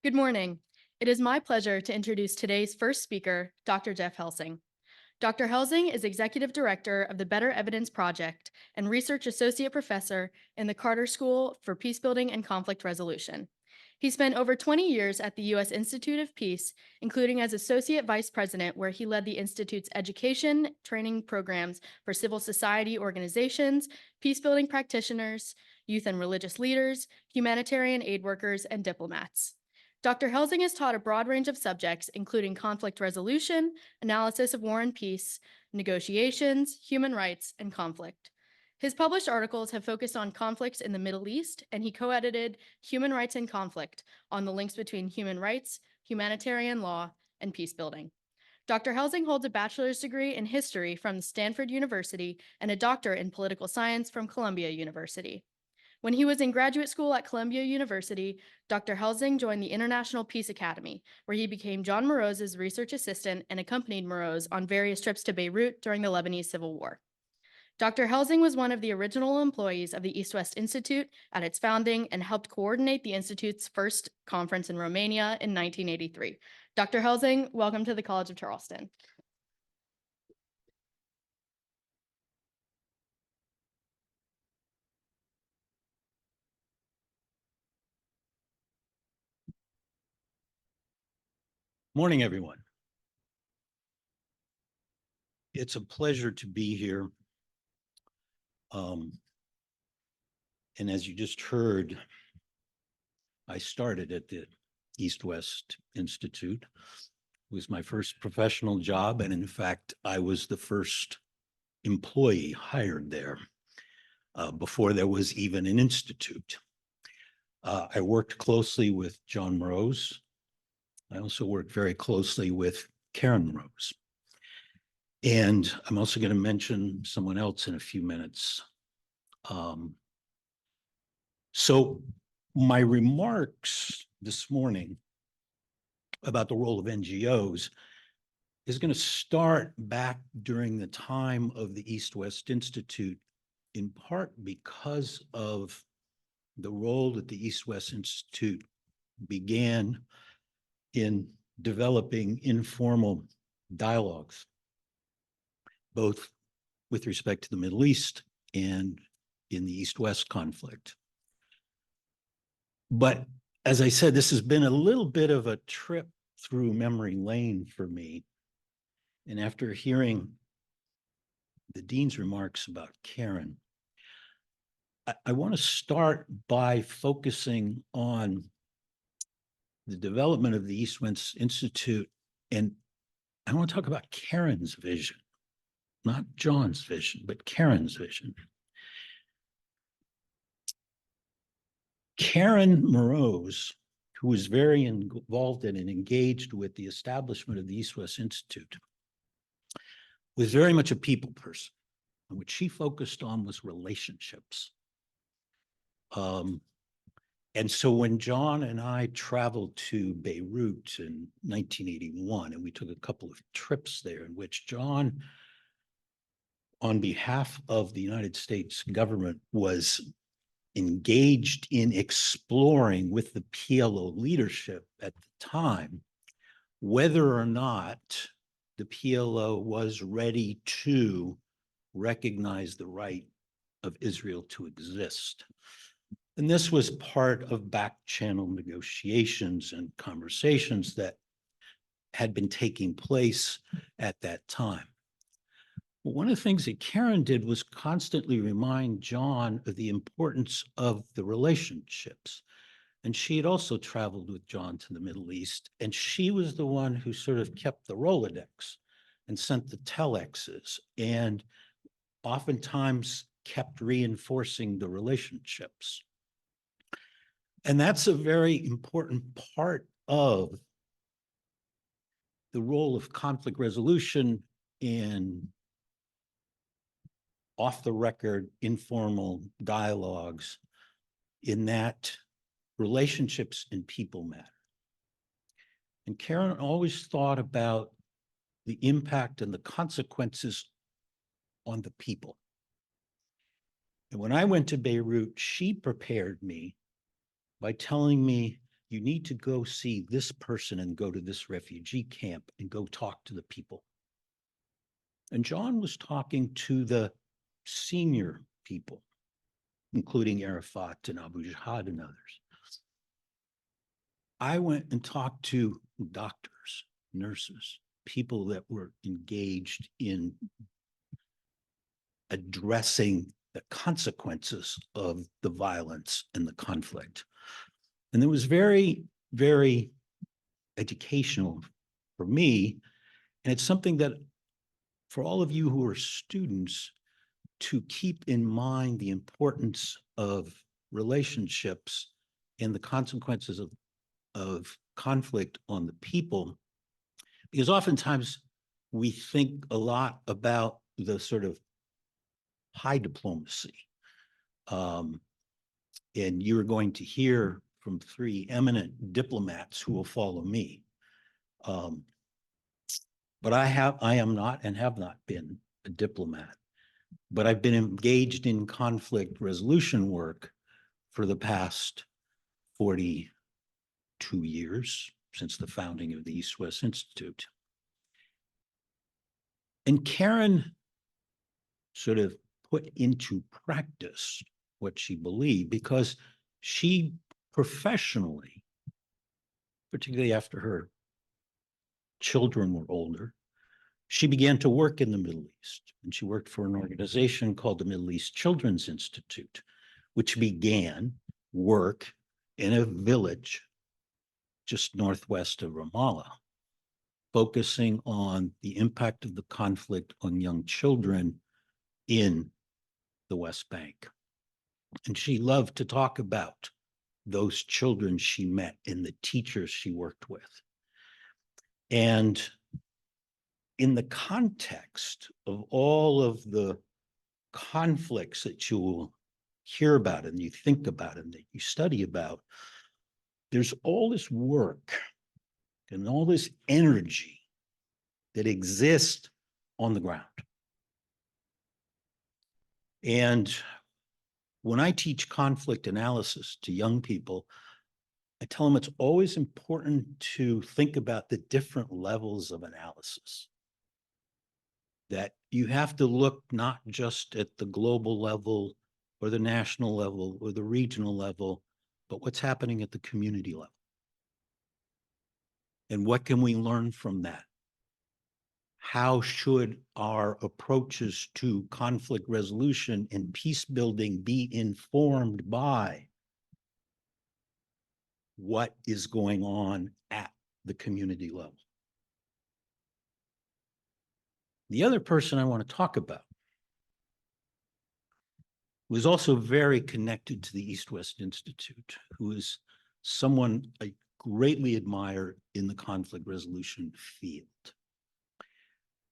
Good morning. It is my pleasure to introduce today's first speaker, Dr. Jeff Helsing. Dr. Helsing is Executive Director of the Better Evidence Project and Research Associate Professor in the Carter School for Peacebuilding and Conflict Resolution. He spent over 20 years at the U.S. Institute of Peace, including as Associate Vice President, where he led the Institute's education training programs for civil society organizations, peacebuilding practitioners, youth and religious leaders, humanitarian aid workers, and diplomats. Dr. Helsing has taught a broad range of subjects, including conflict resolution, analysis of war and peace, negotiations, human rights, and conflict. His published articles have focused on conflicts in the Middle East, and he co-edited Human Rights and Conflict on the links between human rights, humanitarian law, and peacebuilding. Dr. Helsing holds a bachelor's degree in history from Stanford University and a doctorate in political science from Columbia University. When he was in graduate school at Columbia University, Dr. Helsing joined the International Peace Academy, where he became John Mroz's research assistant and accompanied Mroz on various trips to Beirut during the Lebanese Civil War. Dr. Helsing was one of the original employees of the East-West Institute at its founding and helped coordinate the Institute's first conference in Romania in 1983. Dr. Helsing, welcome to the College of Charleston. Morning, everyone. It's a pleasure to be here. And as you just heard, I started at the East-West Institute. It was my first professional job, and in fact, I was the first employee hired there before there was even an institute. I worked closely with John Mroz. I also worked very closely with Karen Mroz. And I'm also going to mention someone else in a few minutes. So my remarks this morning about the role of NGOs is going to start back during the time of the East-West Institute, in part because of the role that the East-West Institute began in developing informal dialogues, both with respect to the Middle East and in the East-West conflict. But as I said, this has been a little bit of a trip through memory lane for me. And after hearing the dean's remarks about Karen, I want to start by focusing on the development of the East-West Institute. And I want to talk about Karen's vision, not John's vision, but Karen's vision. Karen Mroz, who was very involved in and engaged with the establishment of the East-West Institute, was very much a people person. And what she focused on was relationships. And so when John and I traveled to Beirut in 1981, and we took a couple of trips there in which John, on behalf of the United States government, was engaged in exploring with the PLO leadership at the time whether or not the PLO was ready to recognize the right of Israel to exist. And this was part of back-channel negotiations and conversations that had been taking place at that time. One of the things that Karen did was constantly remind John of the importance of the relationships. And she had also traveled with John to the Middle East, and she was the one who sort of kept the Rolodex and sent the telexes and oftentimes kept reinforcing the relationships. And that's a very important part of the role of conflict resolution and off-the-record informal dialogues, in that relationships and people matter. And Karen always thought about the impact and the consequences on the people. And when I went to Beirut, she prepared me by telling me you need to go see this person and go to this refugee camp and go talk to the people. And John was talking to the senior people, including Arafat and Abu Jihad and others. I went and talked to doctors, nurses, people that were engaged in addressing the consequences of the violence and the conflict. And it was very, very educational for me. And it's something that for all of you who are students to keep in mind the importance of relationships and the consequences of conflict on the people, because oftentimes we think a lot about the sort of high diplomacy. And you're going to hear from three eminent diplomats who will follow me. But I am not and have not been a diplomat, but I've been engaged in conflict resolution work for the past 42 years, since the founding of the East-West Institute. And Karen sort of put into practice what she believed, because she professionally, particularly after her children were older, she began to work in the Middle East. And she worked for an organization called the Middle East Children's Institute, which began work in a village just northwest of Ramallah, focusing on the impact of the conflict on young children in the West Bank. And she loved to talk about those children she met and the teachers she worked with. And in the context of all of the conflicts that you will hear about and you think about and that you study about, there's all this work and all this energy that exists on the ground. And when I teach conflict analysis to young people, I tell them it's always important to think about the different levels of analysis. That you have to look not just at the global level or the national level or the regional level, but what's happening at the community level. And what can we learn from that? How should our approaches to conflict resolution and peace building be informed by what is going on at the community level? The other person I want to talk about was also very connected to the East-West Institute, who is someone I greatly admire in the conflict resolution field.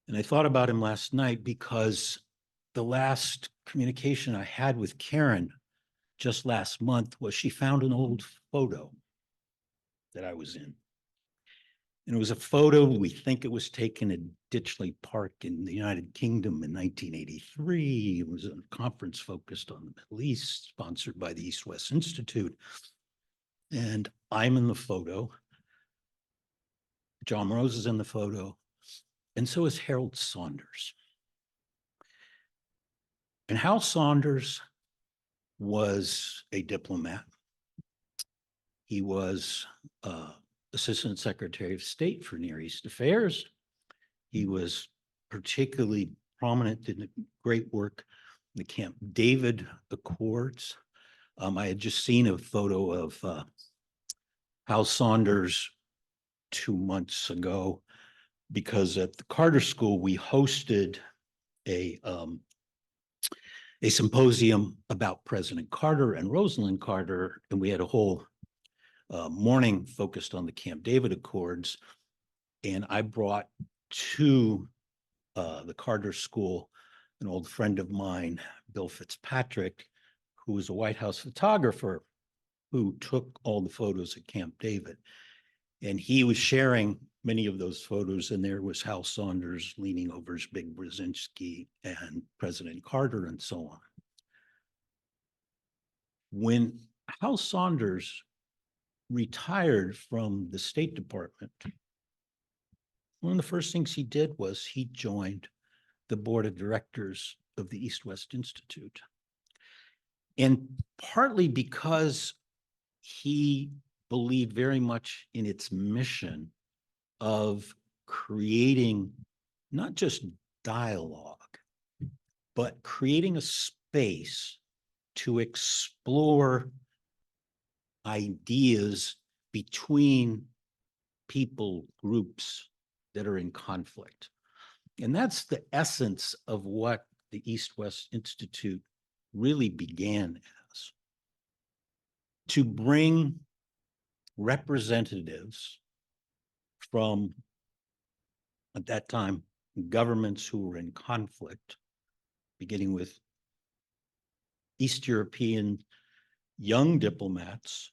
And I thought about him last night because the last communication I had with Karen just last month was she found an old photo that I was in. And it was a photo, we think it was taken at Ditchley Park in the United Kingdom in 1983. It was a conference focused on the Middle East, sponsored by the East-West Institute. And I'm in the photo. John Mroz is in the photo. And so is Harold Saunders. And Hal Saunders was a diplomat. He was Assistant Secretary of State for Near East Affairs. He was particularly prominent in the great work, the Camp David Accords. I had just seen a photo of Hal Saunders 2 months ago, because at the Carter School, we hosted a symposium about President Carter and Rosalind Carter, and we had a whole morning focused on the Camp David Accords. And I brought to the Carter School an old friend of mine, Bill Fitzpatrick, who was a White House photographer who took all the photos at Camp David. And he was sharing many of those photos, and there was Hal Saunders leaning over Zbig Brzezinski and President Carter and so on. When Hal Saunders retired from the State Department, one of the first things he did was he joined the board of directors of the East-West Institute. And partly because he believed very much in its mission of creating not just dialogue, but creating a space to explore ideas between people, groups that are in conflict. And that's the essence of what the East-West Institute really began as, to bring representatives from, at that time, governments who were in conflict, beginning with East European young diplomats.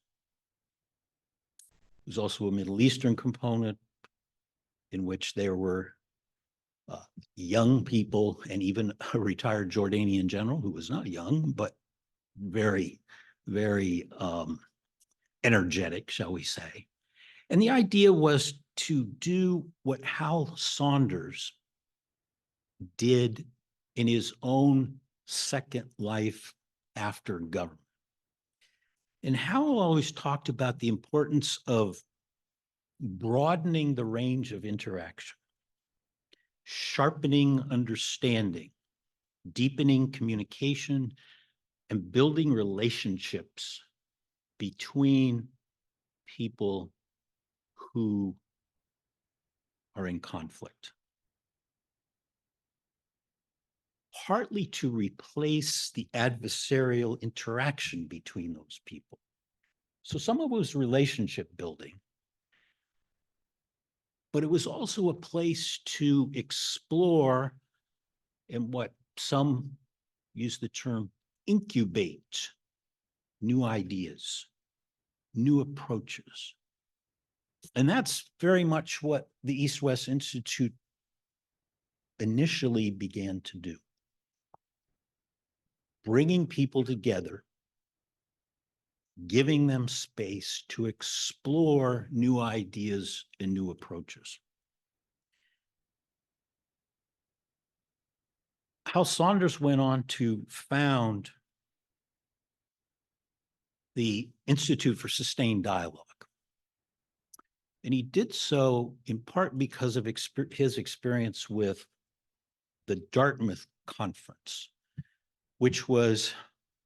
There's also a Middle Eastern component in which there were young people and even a retired Jordanian general who was not young, but very, very energetic, shall we say. And the idea was to do what Hal Saunders did in his own second life after government. And Hal always talked about the importance of broadening the range of interaction, sharpening understanding, deepening communication, and building relationships between people who are in conflict. Partly to replace the adversarial interaction between those people. So some of it was relationship building, but it was also a place to explore, and what some use the term incubate, new ideas, new approaches. And that's very much what the East-West Institute initially began to do. Bringing people together, giving them space to explore new ideas and new approaches. Hal Saunders went on to found the Institute for Sustained Dialogue. And he did so in part because of his experience with the Dartmouth Conference, which was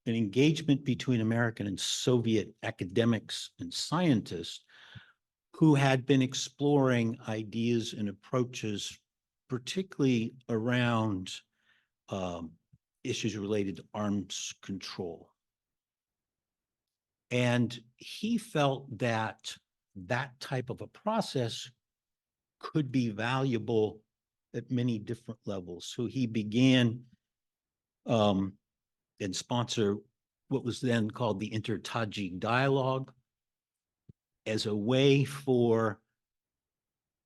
an engagement between American and Soviet academics and scientists who had been exploring ideas and approaches, particularly around issues related to arms control. And he felt that that type of a process could be valuable at many different levels. So he began and sponsor what was then called the Inter-Tajik Dialogue as a way for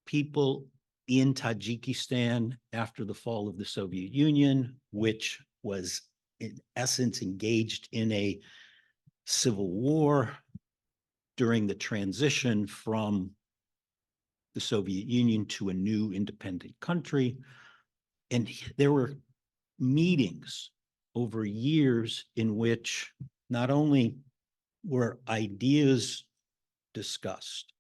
people in Tajikistan after the fall of the Soviet Union, which was in essence engaged in a civil war during the transition from the Soviet Union to a new independent country. And there were meetings over years in which not only were ideas discussed,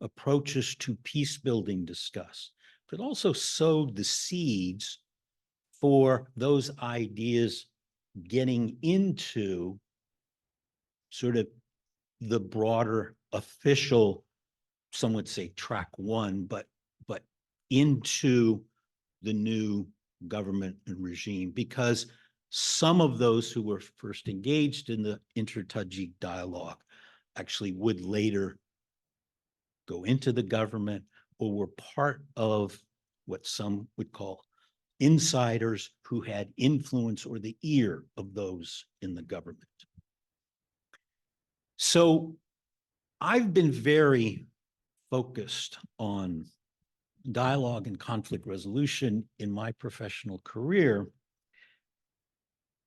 approaches to peace building discussed, but also sowed the seeds for those ideas getting into sort of the broader official, some would say track one, but into the new government and regime, because some of those who were first engaged in the Inter-Tajik dialogue actually would later go into the government or were part of what some would call insiders who had influence or the ear of those in the government. So I've been very focused on dialogue and conflict resolution in my professional career.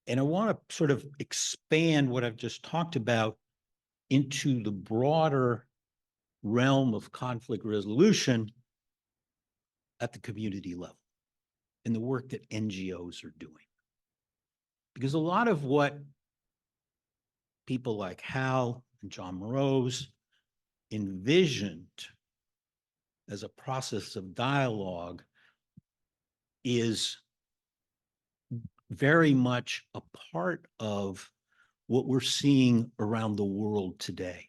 And I want to sort of expand what I've just talked about into the broader realm of conflict resolution at the community level and the work that NGOs are doing. Because a lot of what people like Hal and John Mroz envisioned as a process of dialogue is very much a part of what we're seeing around the world today.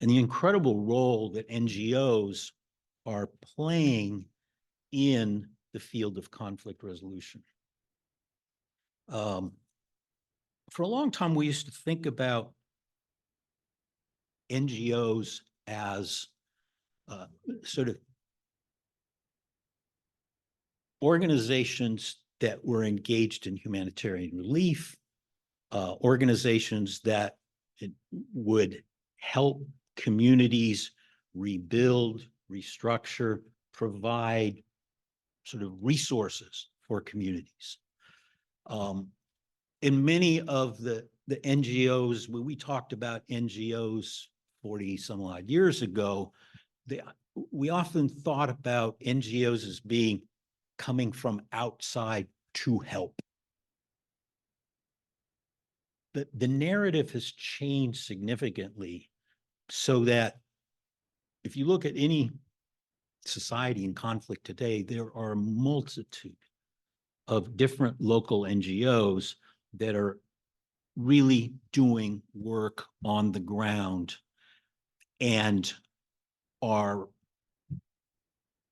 And the incredible role that NGOs are playing in the field of conflict resolution. For a long time, we used to think about NGOs as sort of organizations that were engaged in humanitarian relief, organizations that would help communities rebuild, restructure, provide sort of resources for communities. In many of the NGOs, when we talked about NGOs 40 some odd years ago, we often thought about NGOs as being coming from outside to help. The narrative has changed significantly so that if you look at any society in conflict today, there are a multitude of different local NGOs that are really doing work on the ground and are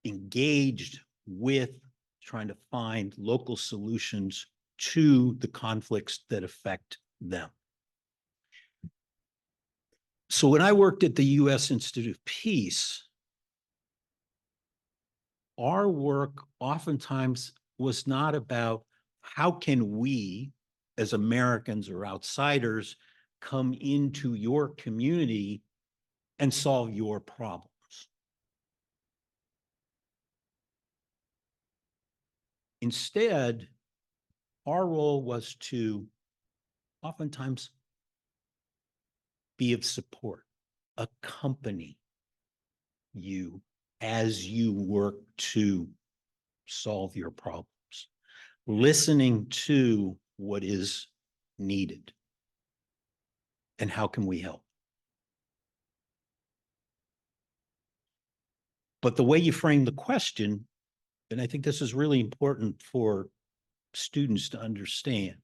engaged with trying to find local solutions to the conflicts that affect them. So when I worked at the U.S. Institute of Peace, our work oftentimes was not about how can we, as Americans or outsiders, come into your community and solve your problems. Instead, our role was to oftentimes be of support, accompany you as you work to solve your problems, listening to what is needed and how can we help. But the way you frame the question, and I think this is really important for students to understand.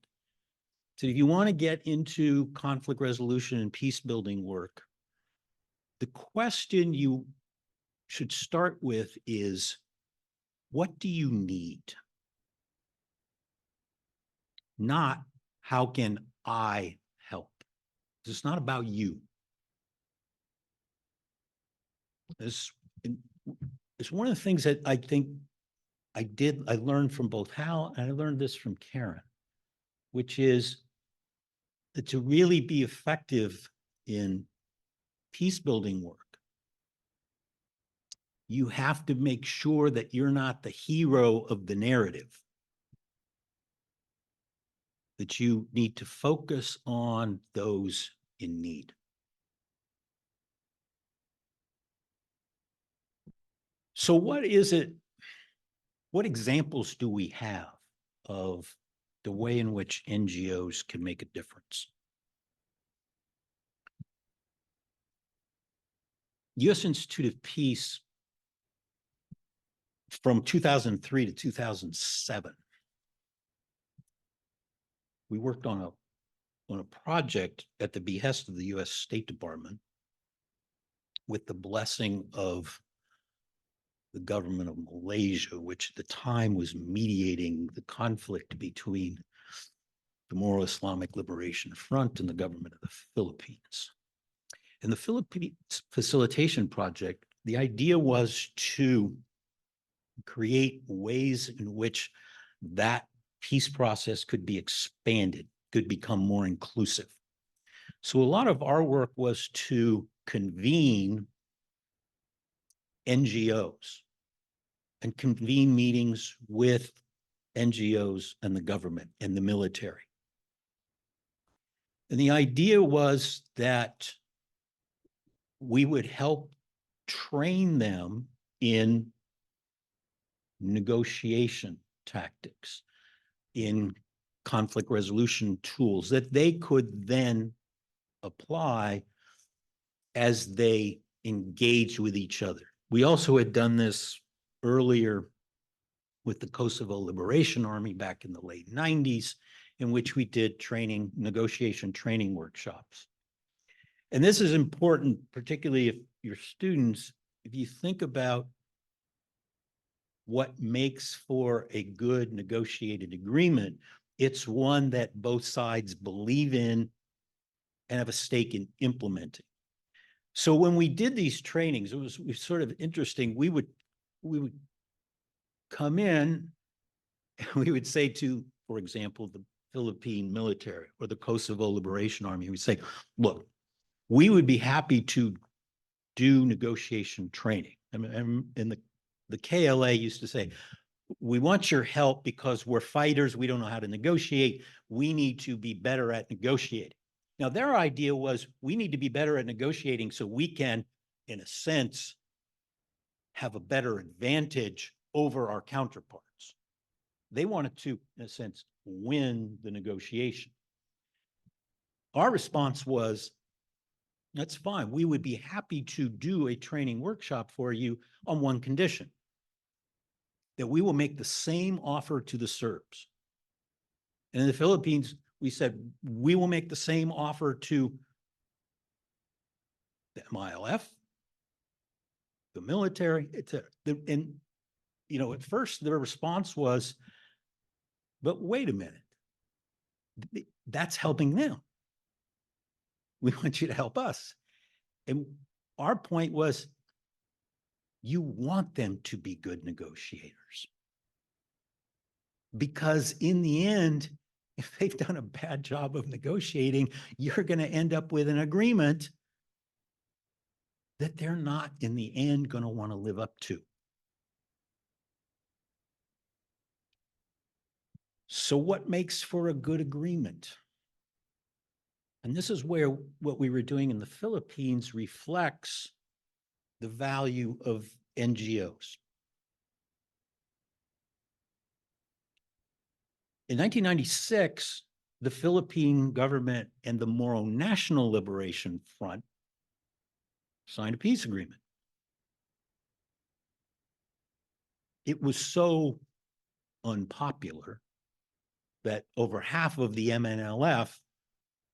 So if you want to get into conflict resolution and peace building work, the question you should start with is, what do you need? Not, how can I help? It's not about you. It's one of the things that I think I learned from both Hal and I learned this from Karen, which is that to really be effective in peace building work, you have to make sure that you're not the hero of the narrative, that you need to focus on those in need. So what is it, what examples do we have of the way in which NGOs can make a difference? U.S. Institute of Peace, from 2003 to 2007, we worked on a project at the behest of the U.S. State Department with the blessing of the government of Malaysia, which at the time was mediating the conflict between the Moral Islamic Liberation Front and the government of the Philippines. In the Philippines Facilitation Project, the idea was to create ways in which that peace process could be expanded, could become more inclusive. So a lot of our work was to convene NGOs and convene meetings with NGOs and the government and the military. And the idea was that we would help train them in negotiation tactics, in conflict resolution tools that they could then apply as they engage with each other. We also had done this earlier with the Kosovo Liberation Army back in the late 90s, in which we did training, negotiation training workshops. And this is important, particularly if your students, if you think about what makes for a good negotiated agreement, it's one that both sides believe in and have a stake in implementing. So when we did these trainings, it was sort of interesting. We would come in and we would say to, for example, the Philippine military or the Kosovo Liberation Army, we'd say, look, we would be happy to do negotiation training. I mean, and the KLA used to say, we want your help because we're fighters. We don't know how to negotiate. We need to be better at negotiating. Now, their idea was we need to be better at negotiating so we can, in a sense, have a better advantage over our counterparts. They wanted to, in a sense, win the negotiation. Our response was, that's fine. We would be happy to do a training workshop for you on one condition, that we will make the same offer to the Serbs. And in the Philippines, we said, we will make the same offer to the MILF, the military, etc. And, you know, at first their response was, but wait a minute, that's helping them. We want you to help us. And our point was, you want them to be good negotiators. Because in the end, if they've done a bad job of negotiating, you're going to end up with an agreement that they're not, in the end, going to want to live up to. So what makes for a good agreement? And this is where what we were doing in the Philippines reflects the value of NGOs. In 1996, the Philippine government and the Moro National Liberation Front signed a peace agreement. It was so unpopular that over half of the MNLF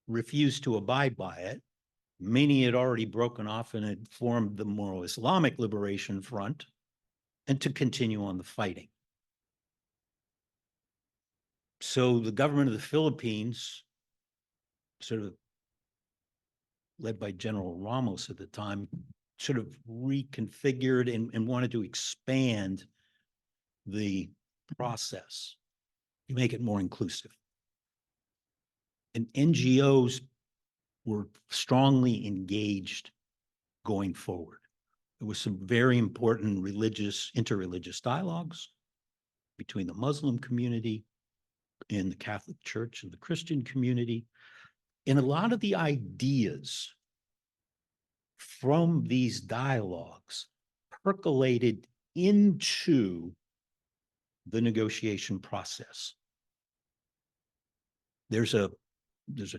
refused to abide by it. Many had already broken off and had formed the Moro Islamic Liberation Front, and to continue on the fighting. So the government of the Philippines, sort of led by General Ramos at the time, sort of reconfigured and wanted to expand the process to make it more inclusive. And NGOs were strongly engaged going forward. There was some very important interreligious dialogues between the Muslim community and the Catholic Church and the Christian community. And a lot of the ideas from these dialogues percolated into the negotiation process. There's a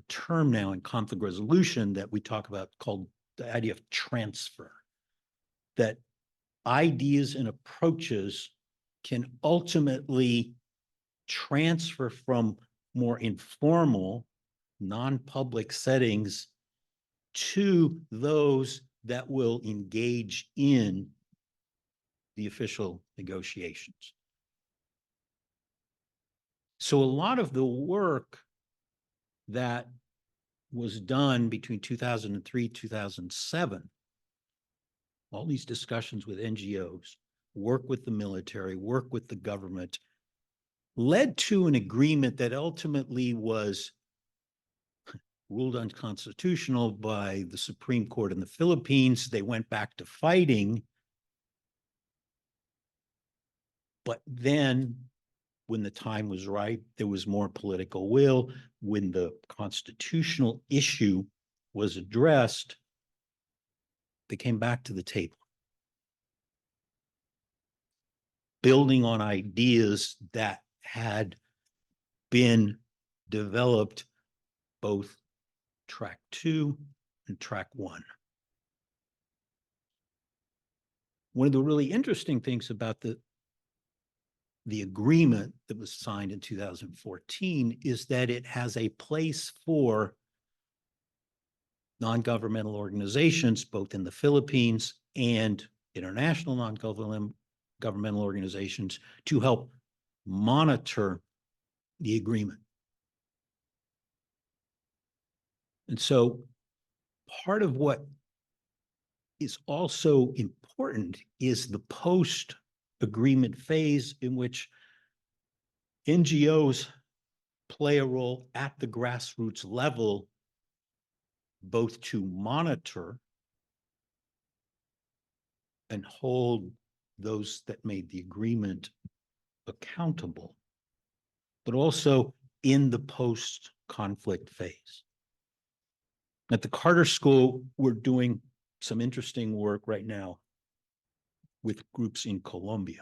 term now in conflict resolution that we talk about called the idea of transfer, that ideas and approaches can ultimately transfer from more informal, non-public settings to those that will engage in the official negotiations. So a lot of the work that was done between 2003, 2007, all these discussions with NGOs, work with the military, work with the government, led to an agreement that ultimately was ruled unconstitutional by the Supreme Court in the Philippines. They went back to fighting. But then when the time was right, there was more political will. When the constitutional issue was addressed, they came back to the table. building on ideas that had been developed both track 2 and track 1. One of the really interesting things about the agreement that was signed in 2014 is that it has a place for non-governmental organizations, both in the Philippines and international non-governmental organizations, to help monitor the agreement. And so part of what is also important is the post-agreement phase, in which NGOs play a role at the grassroots level, both to monitor and hold those that made the agreement accountable, but also in the post-conflict phase. At the Carter School, we're doing some interesting work right now with groups in Colombia.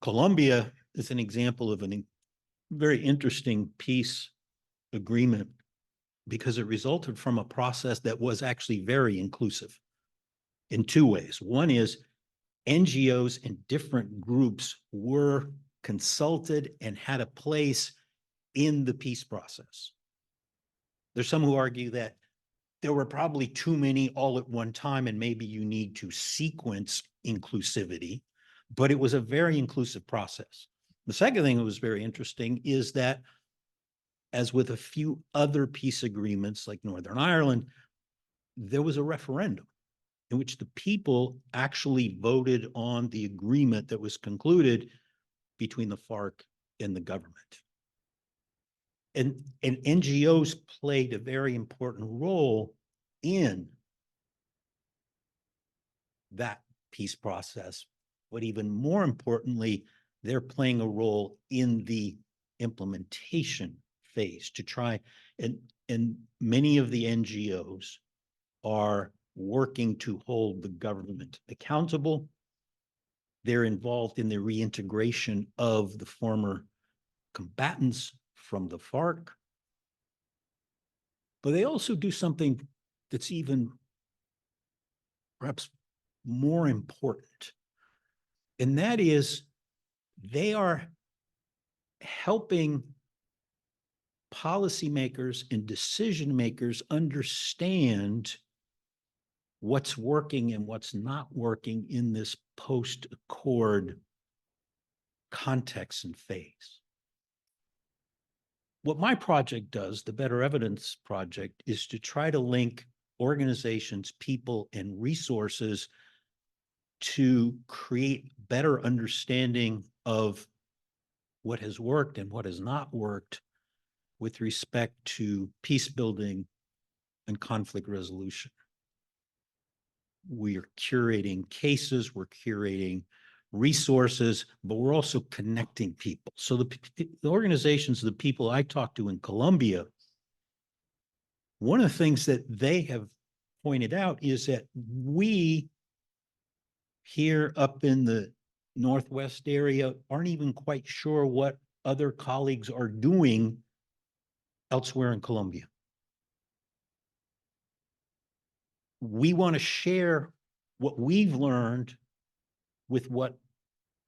Colombia is an example of a very interesting peace agreement because it resulted from a process that was actually very inclusive in 2 ways. One is NGOs and different groups were consulted and had a place in the peace process. There's some who argue that there were probably too many all at one time, and maybe you need to sequence inclusivity, but it was a very inclusive process. The second thing that was very interesting is that, as with a few other peace agreements like Northern Ireland, there was a referendum in which the people actually voted on the agreement that was concluded between the FARC and the government. And NGOs played a very important role in that peace process, but even more importantly, they're playing a role in the implementation phase to try, and many of the NGOs are working to hold the government accountable. They're involved in the reintegration of the former combatants from the FARC, but they also do something that's even perhaps more important, and that is they are helping policymakers and decision makers understand what's working and what's not working in this post-accord context and phase. What my project does, the Better Evidence Project, is to try to link organizations, people, and resources to create better understanding of what has worked and what has not worked with respect to peace building and conflict resolution. We are curating cases, we're curating resources, but we're also connecting people. So the organizations, the people I talked to in Colombia, one of the things that they have pointed out is that we here up in the Northwest area aren't even quite sure what other colleagues are doing elsewhere in Colombia. We want to share what we've learned with what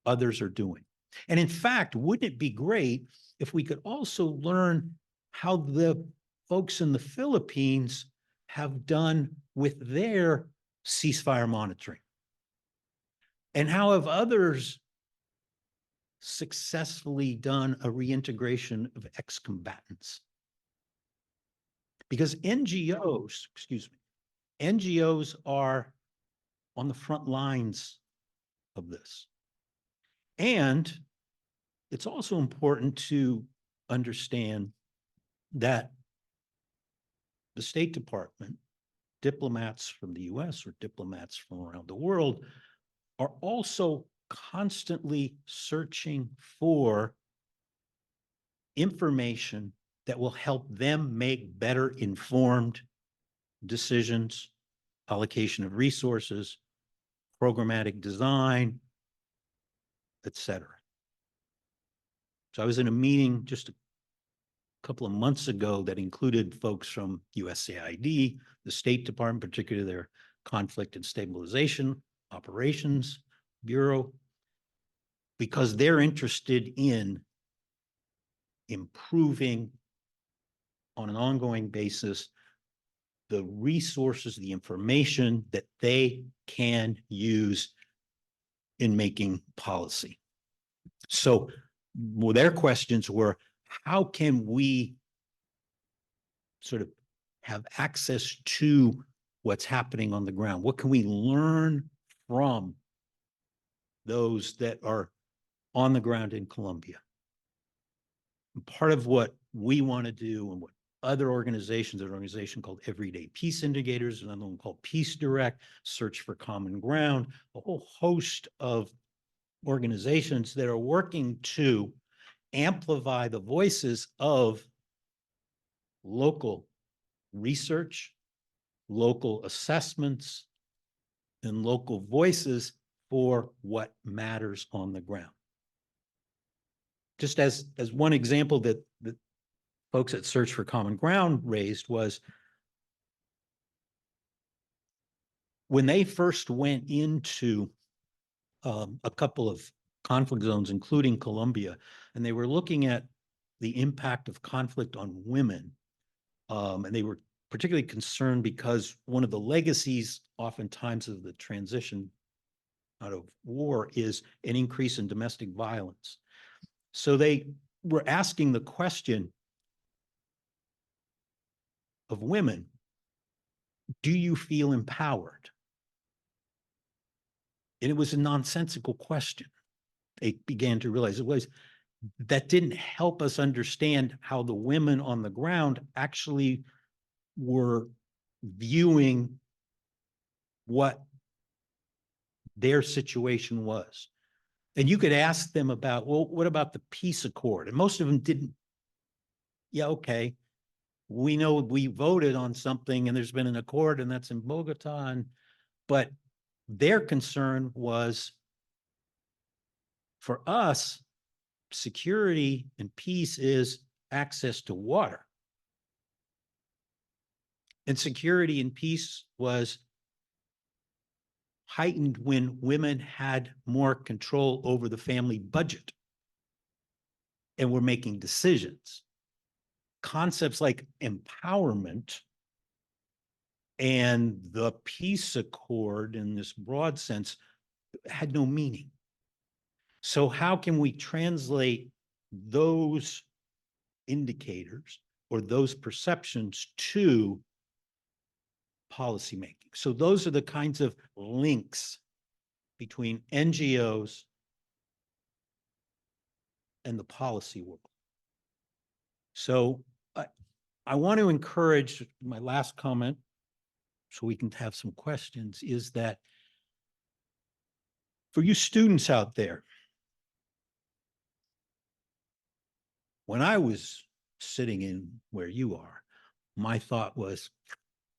others are doing. And in fact, wouldn't it be great if we could also learn how the folks in the Philippines have done with their ceasefire monitoring? And how have others successfully done a reintegration of ex-combatants? Because NGOs are on the front lines of this. And it's also important to understand that the State Department, diplomats from the US or diplomats from around the world, are also constantly searching for information that will help them make better informed decisions, allocation of resources, programmatic design, etc. So I was in a meeting just a couple of months ago that included folks from USAID, the State Department, particularly their Conflict and Stabilization Operations Bureau, because they're interested in improving on an ongoing basis the resources, the information that they can use in making policy. So well, their questions were, how can we sort of have access to what's happening on the ground? What can we learn from those that are on the ground in Colombia? And part of what we want to do and what other organizations, there's an organization called Everyday Peace Indicators, another one called Peace Direct, Search for Common Ground, a whole host of organizations that are working to amplify the voices of local research, local assessments, and local voices for what matters on the ground. Just as one example that folks at Search for Common Ground raised was when they first went into a couple of conflict zones, including Colombia, and they were looking at the impact of conflict on women. And they were particularly concerned because one of the legacies oftentimes of the transition out of war is an increase in domestic violence. So they were asking the question of women, do you feel empowered? And it was a nonsensical question. They began to realize it was, that didn't help us understand how the women on the ground actually were viewing what their situation was. And you could ask them about, well, what about the peace accord? And most of them didn't. Yeah, okay. We know we voted on something and there's been an accord and that's in Bogota. But their concern was, for us, security and peace is access to water. And security and peace was heightened when women had more control over the family budget and were making decisions. Concepts like empowerment and the peace accord in this broad sense had no meaning. So how can we translate those indicators or those perceptions to policymaking? So those are the kinds of links between NGOs and the policy world. So I want to encourage, my last comment, so we can have some questions, is that for you students out there, when I was sitting in where you are, my thought was,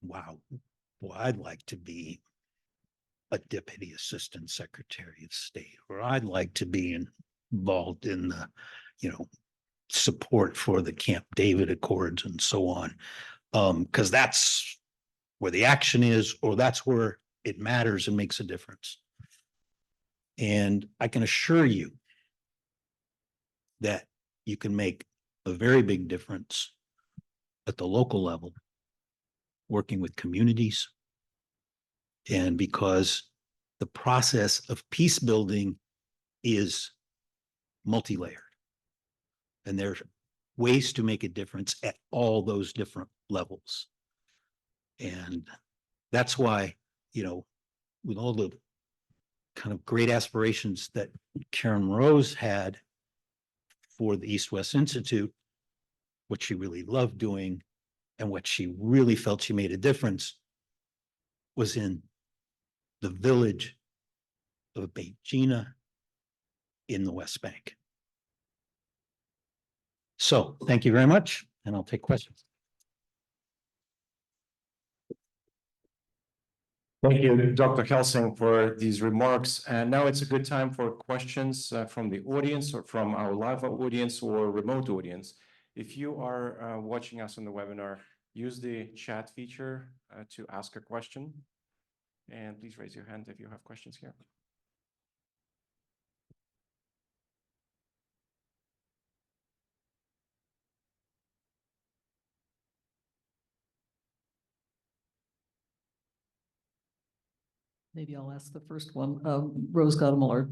wow, well, I'd like to be a deputy assistant secretary of state, or I'd like to be involved in the, support for the Camp David Accords and so on, because that's where the action is, or that's where it matters and makes a difference. And I can assure you that you can make a very big difference at the local level, working with communities. And because the process of peace building is multi-layered, and there's ways to make a difference at all those different levels. And that's why, with all the kind of great aspirations that Karen Mroz had for the East-West Institute, what she really loved doing and what she really felt she made a difference was in the village of Beit Gina in the West Bank. So thank you very much, and I'll take questions. Thank you, Dr. Helsing, for these remarks. And now it's a good time for questions from the audience or from our live audience or remote audience. If you are watching us on the webinar, use the chat feature to ask a question. And please raise your hand if you have questions here. Maybe I'll ask the first one. Rose Gadamuller,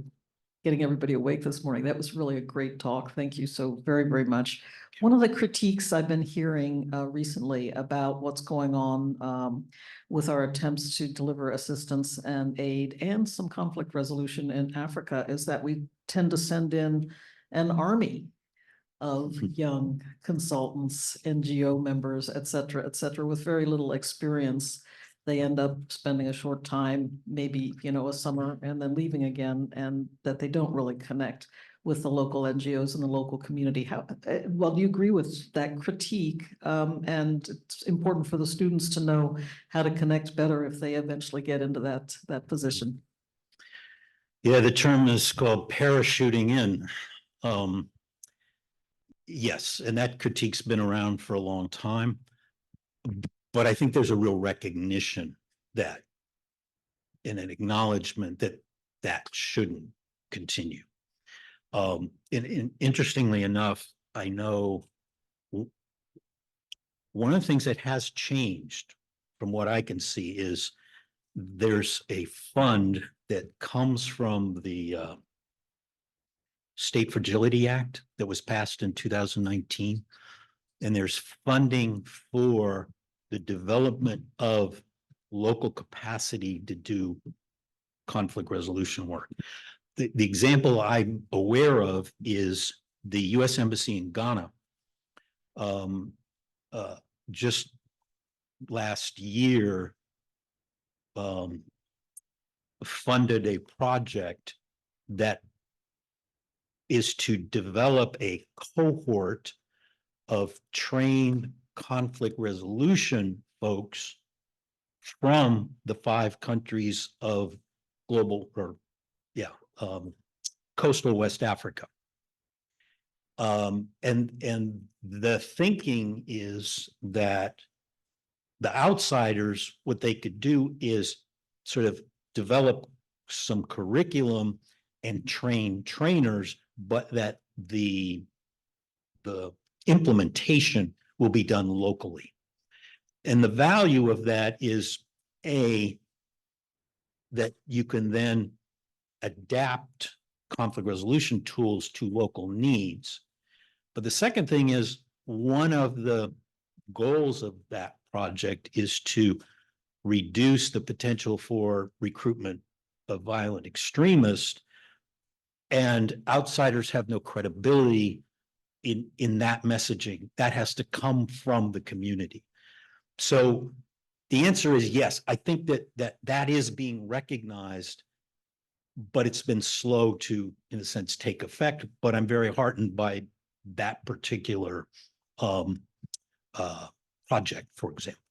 getting everybody awake this morning. That was really a great talk. Thank you so very, very much. One of the critiques I've been hearing recently about what's going on with our attempts to deliver assistance and aid and some conflict resolution in Africa is that we tend to send in an army of young consultants, NGO members, et cetera, with very little experience. They end up spending a short time, maybe, a summer, and then leaving again, and that they don't really connect with the local NGOs and the local community. Well, do you agree with that critique? And it's important for the students to know how to connect better if they eventually get into that position. Yeah, the term is called parachuting in. Yes, and that critique's been around for a long time. But I think there's a real recognition that, and an acknowledgement that that shouldn't continue. And interestingly enough, I know one of the things that has changed from what I can see is there's a fund that comes from the State Fragility Act that was passed in 2019. And there's funding for the development of local capacity to do conflict resolution work. The example I'm aware of is the U.S. Embassy in Ghana. Just last year, funded a project that is to develop a cohort of trained conflict resolution folks from the 5 countries of coastal West Africa. And the thinking is that the outsiders, what they could do is sort of develop some curriculum and train trainers, but that the implementation will be done locally. And the value of that is that you can then adapt conflict resolution tools to local needs. But the second thing is, one of the goals of that project is to reduce the potential for recruitment of violent extremists, and outsiders have no credibility in that messaging. That has to come from the community. So the answer is yes. I think that is being recognized, but it's been slow to, in a sense, take effect. But I'm very heartened by that particular project, for example.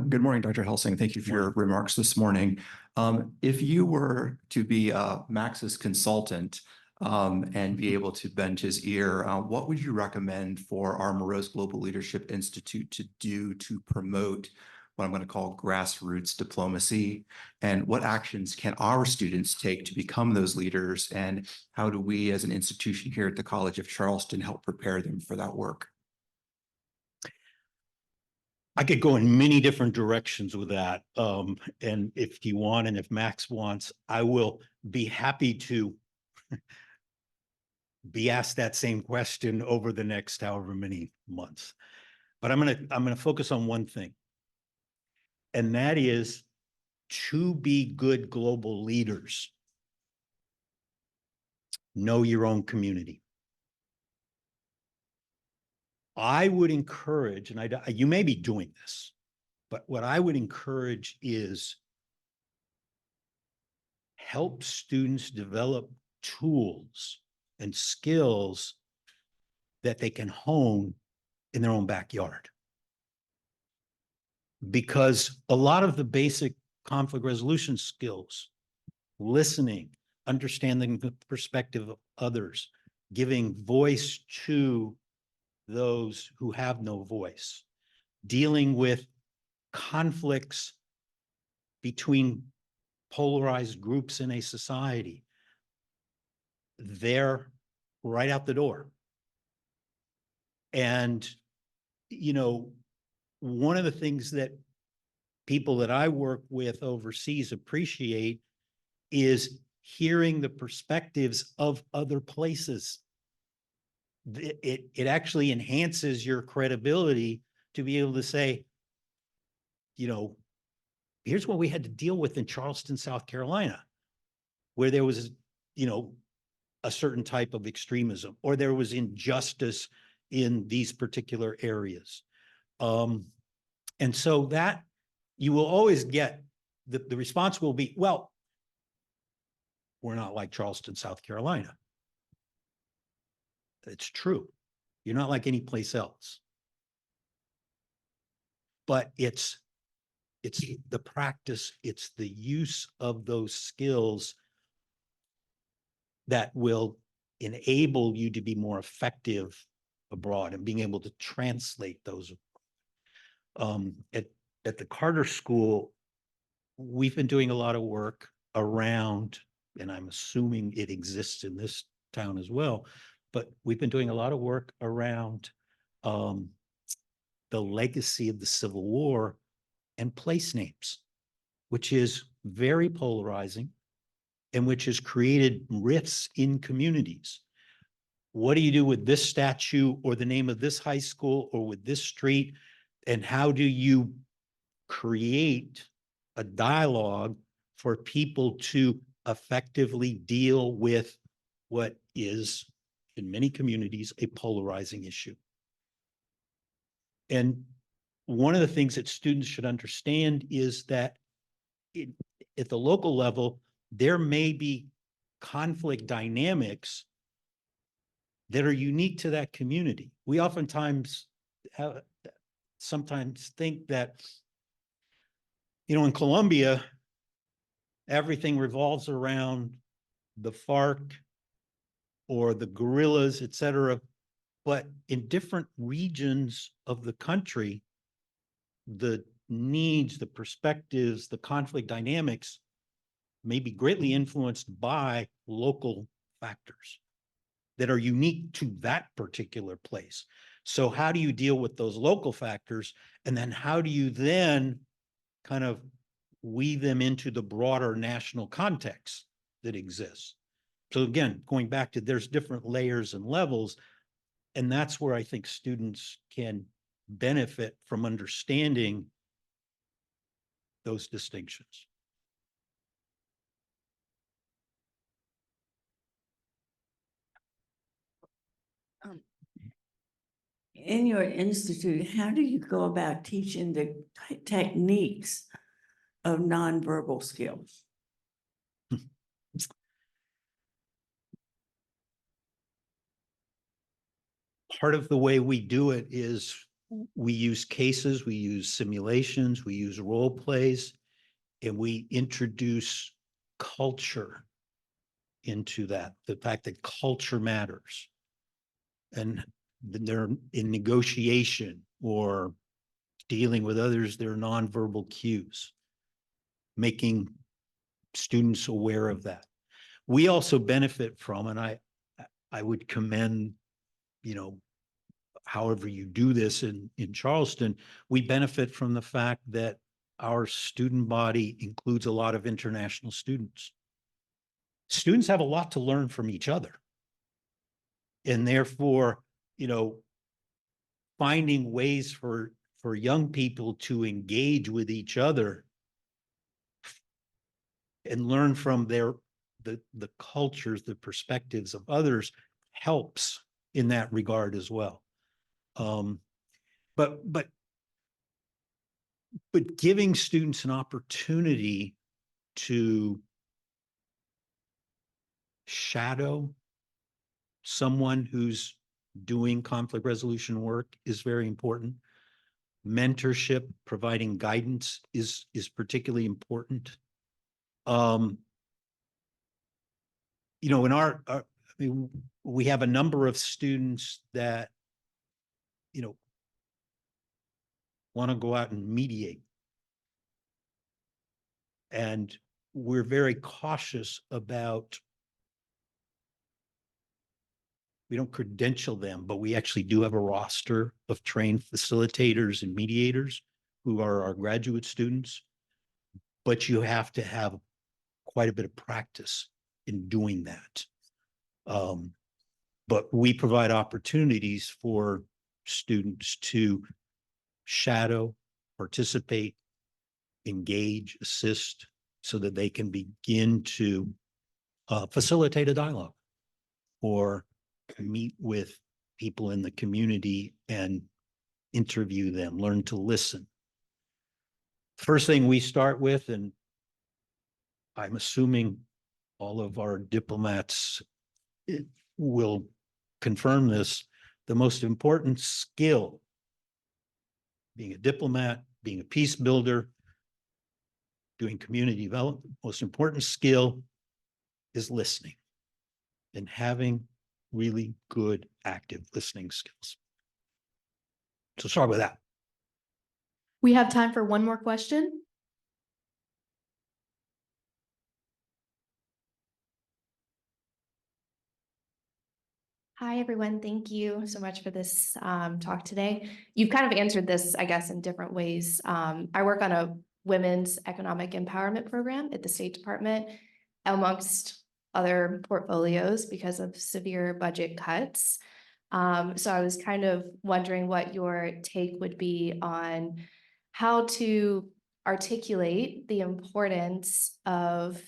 Good morning, Dr. Helsing. Thank you for your remarks this morning. If you were to be Max's consultant and be able to bend his ear, what would you recommend for our Mroz Global Leadership Institute to do to promote what I'm going to call grassroots diplomacy? And what actions can our students take to become those leaders? And how do we as an institution here at the College of Charleston help prepare them for that work? I could go in many different directions with that. And if you want, and if Max wants, I will be happy to be asked that same question over the next however many months. But I'm gonna focus on one thing. And that is to be good global leaders. Know your own community. I would encourage, and you may be doing this, but what I would encourage is help students develop tools and skills that they can hone in their own backyard. Because a lot of the basic conflict resolution skills, listening, understanding the perspective of others, giving voice to those who have no voice, dealing with conflicts between polarized groups in a society, they're right out the door. And, you know, one of the things that people that I work with overseas appreciate is hearing the perspectives of other places. It actually enhances your credibility to be able to say, you know, here's what we had to deal with in Charleston, South Carolina, where there was, you know, a certain type of extremism, or there was injustice in these particular areas. And so that you will always get, the response will be, well, we're not like Charleston, South Carolina. It's true. You're not like any place else. But it's the practice, it's the use of those skills that will enable you to be more effective abroad and being able to translate those. At the Carter School, we've been doing a lot of work around, and I'm assuming it exists in this town as well, but we've been doing a lot of work around the legacy of the Civil War and place names, which is very polarizing and which has created rifts in communities. What do you do with this statue or the name of this high school or with this street? And how do you create a dialogue for people to effectively deal with what is, in many communities, a polarizing issue? And one of the things that students should understand is that at the local level, there may be conflict dynamics that are unique to that community. We oftentimes sometimes think that, you know, in Colombia, everything revolves around the FARC or the guerrillas, et cetera. But in different regions of the country, the needs, the perspectives, the conflict dynamics may be greatly influenced by local factors that are unique to that particular place. So how do you deal with those local factors? And then how do you then kind of weave them into the broader national context that exists? So again, going back to, there's different layers and levels, and that's where I think students can benefit from understanding those distinctions. In your institute, how do you go about teaching the techniques of nonverbal skills? Part of the way we do it is we use cases, we use simulations, we use role plays, and we introduce culture into that, the fact that culture matters. And they're in negotiation or dealing with others, there are nonverbal cues, making students aware of that. We also benefit from, and I would commend, you know, however you do this in Charleston, we benefit from the fact that our student body includes a lot of international students. Students have a lot to learn from each other. And therefore, you know, finding ways for young people to engage with each other and learn from the cultures, the perspectives of others helps in that regard as well. But giving students an opportunity to shadow someone who's doing conflict resolution work is very important. Mentorship, providing guidance is particularly important. You know, in I mean, we have a number of students that, you know, want to go out and mediate. And we're very cautious about, we don't credential them, but we actually do have a roster of trained facilitators and mediators who are our graduate students. But you have to have quite a bit of practice in doing that. But we provide opportunities for students to shadow, participate, engage, assist, so that they can begin to facilitate a dialogue or meet with people in the community and interview them, learn to listen. First thing we start with, and I'm assuming all of our diplomats will confirm this, the most important skill, being a diplomat, being a peace builder, doing community development, most important skill is listening and having really good active listening skills. So start with that. We have time for one more question. Hi, everyone. Thank you so much for this talk today. You've kind of answered this, I guess, in different ways. I work on a women's economic empowerment program at the State Department, amongst other portfolios because of severe budget cuts. So I was kind of wondering what your take would be on how to articulate the importance of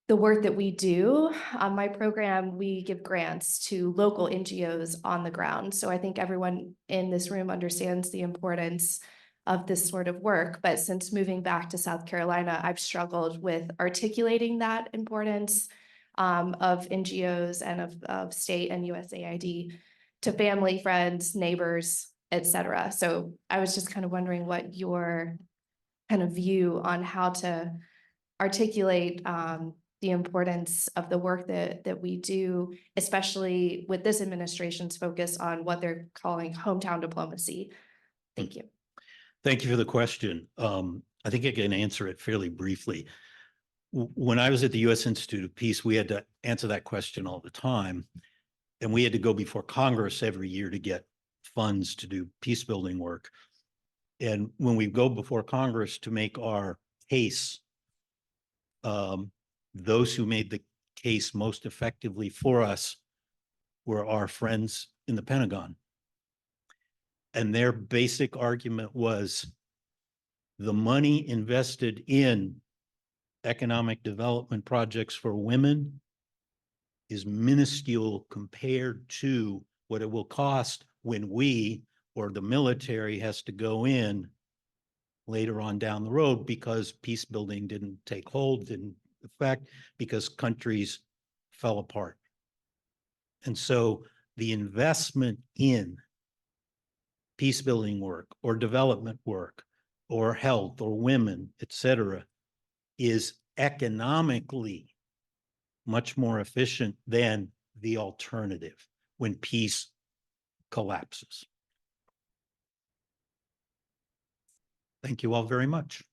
the work that we do. On my program, we give grants to local NGOs on the ground. So I think everyone in this room understands the importance of this sort of work. But since moving back to South Carolina, I've struggled with articulating that importance of NGOs and of state and USAID to family, friends, neighbors, et cetera. So I was just kind of wondering what your kind of view on how to articulate the importance of the work that we do, especially with this administration's focus on what they're calling hometown diplomacy. Thank you. Thank you for the question. I think I can answer it fairly briefly. When I was at the U.S. Institute of Peace, we had to answer that question all the time. And we had to go before Congress every year to get funds to do peace building work. And when we go before Congress to make our case, those who made the case most effectively for us were our friends in the Pentagon. And their basic argument was the money invested in economic development projects for women is minuscule compared to what it will cost when we or the military has to go in later on down the road, because peace building didn't take hold, didn't effect, because countries fell apart. And so the investment in peace building work or development work or health or women, et cetera, is economically much more efficient than the alternative when peace collapses. Thank you all very much.